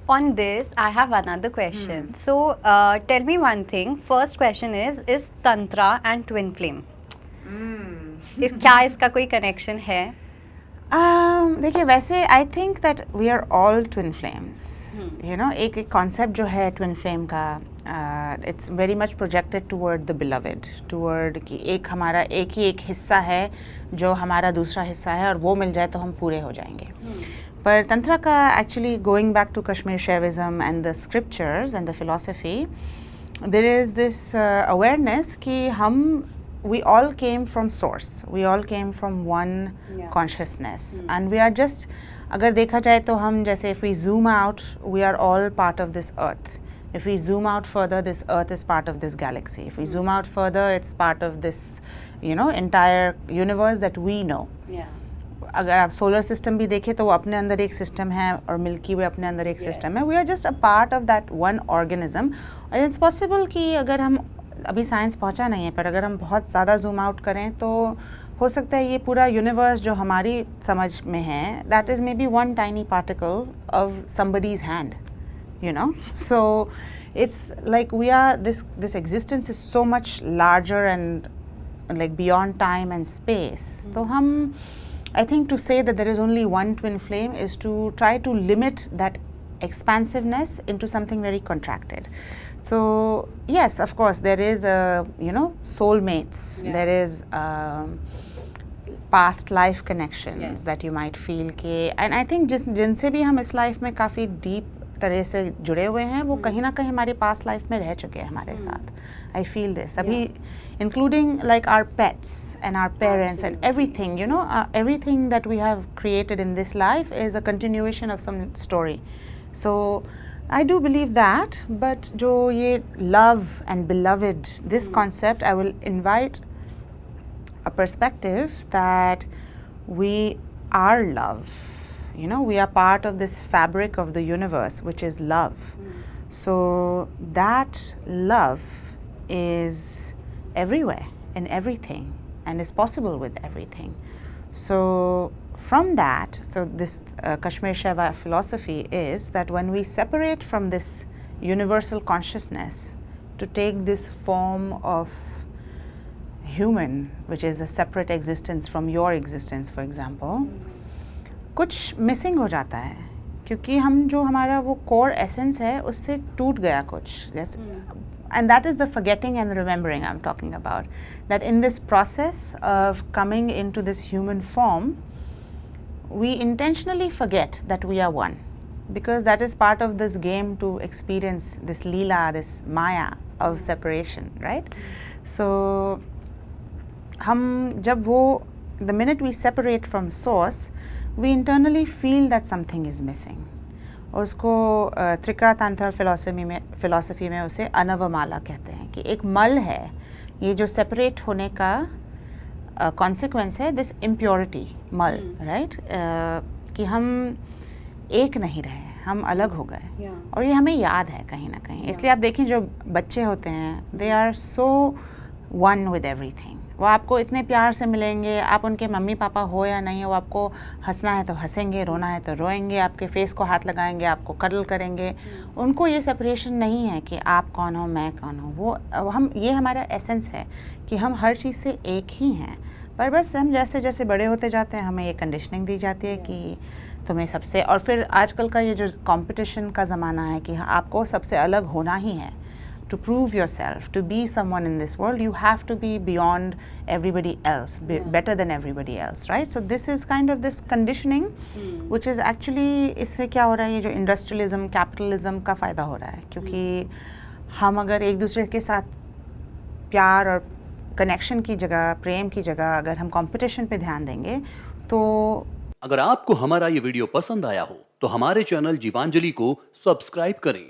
On this, I have another question. So, tell me one thing. First question is Tantra and Twin Flame? क्या इसका कोई connection है? देखिए वैसे I think that we are all twin flames you know एक concept जो है twin flame का it's very much projected toward the beloved toward कि एक हमारा एक ही एक हिस्सा है जो हमारा दूसरा हिस्सा है और वो मिल जाए तो हम पूरे हो जाएंगे पर तंत्रा का actually going back to Kashmir Shaivism and the scriptures and the philosophy there is this awareness कि हम we all came from source, we all came from one consciousness and we are just अगर देखा जाए तो हम जैसे if we zoom out we are all part of this earth, if we zoom out further this earth is part of this galaxy, if we zoom out further it's part of this you know entire universe that we know. अगर आप solar system भी देखें तो वो अपने अंदर एक system है और मिल्की वे अपने अंदर एक सिस्टम है. We are just a part of that one organism और इट्स पॉसिबल कि अगर हम अभी साइंस पहुंचा नहीं है पर अगर हम बहुत ज़्यादा जूम आउट करें तो हो सकता है ये पूरा यूनिवर्स जो हमारी समझ में है that is may be one tiny particle of somebody's hand you know. So it's like we are this existence is so much larger and like beyond time and space. So I think to say that there is only one twin flame is to try to limit that expansiveness into something very contracted. So yes, of course there is a you know soulmates, there is past life connections that you might feel के and I think जिनसे भी हम इस life में काफ़ी deep तरह से जुड़े हुए हैं वो कहीं ना कहीं हमारी पास्ट लाइफ में रह चुके हैं हमारे साथ. आई फील दिस अभी including like our pets and our parents and everything you know everything that we have created in this life is a continuation of some story. So I do believe that, but जो ये love and beloved, this concept, I will invite a perspective that we are love. You know, we are part of this fabric of the universe, which is love. So that love is everywhere, in everything, and is possible with everything. So from that, so this Kashmir Shaiva philosophy is that when we separate from this universal consciousness to take this form of human, which is a separate existence from your existence, for example, कुछ missing हो जाता है क्योंकि हम जो हमारा वो core essence है उससे टूट गया कुछ. And that is the forgetting and remembering I'm talking about. That in this process of coming into this human form, we intentionally forget that we are one, because that is part of this game to experience this leela, this maya of separation, right? So, the minute we separate from source, we internally feel that something is missing. और उसको त्रिका तंत्र philosophy में उसे अनवमाला कहते हैं कि एक मल है ये जो सेपरेट होने का कॉन्सिक्वेंस है दिस इम्प्योरिटी मल, राइट? कि हम एक नहीं रहे, हम अलग हो गए और ये हमें याद है कहीं ना कहीं. इसलिए आप देखें जो बच्चे होते हैं they are so one with everything. वो आपको इतने प्यार से मिलेंगे, आप उनके मम्मी पापा हो या नहीं हो, आपको हंसना है तो हंसेंगे, रोना है तो रोएंगे, आपके फेस को हाथ लगाएंगे, आपको कडल करेंगे. उनको ये सेपरेशन नहीं है कि आप कौन हो मैं कौन हूँ. वो हम ये हमारा एसेंस है कि हम हर चीज़ से एक ही हैं. पर बस हम जैसे जैसे बड़े होते जाते हैं हमें ये कंडीशनिंग दी जाती है कि तुम्हें सबसे, और फिर आजकल का ये जो कंपटीशन का ज़माना है कि आपको सबसे अलग होना ही है. To prove yourself, to be someone in this world, you have to be beyond everybody else, better than everybody else, right? So this is kind of this conditioning, which is actually इससे क्या हो रहा है, ये जो industrialism, capitalism का फ़ायदा हो रहा है क्योंकि हम अगर एक दूसरे के साथ प्यार और कनेक्शन की जगह, प्रेम की जगह अगर हम कंपटीशन पे ध्यान देंगे तो. अगर आपको हमारा ये वीडियो पसंद आया हो तो हमारे चैनल जीवांजलि को सब्सक्राइब करें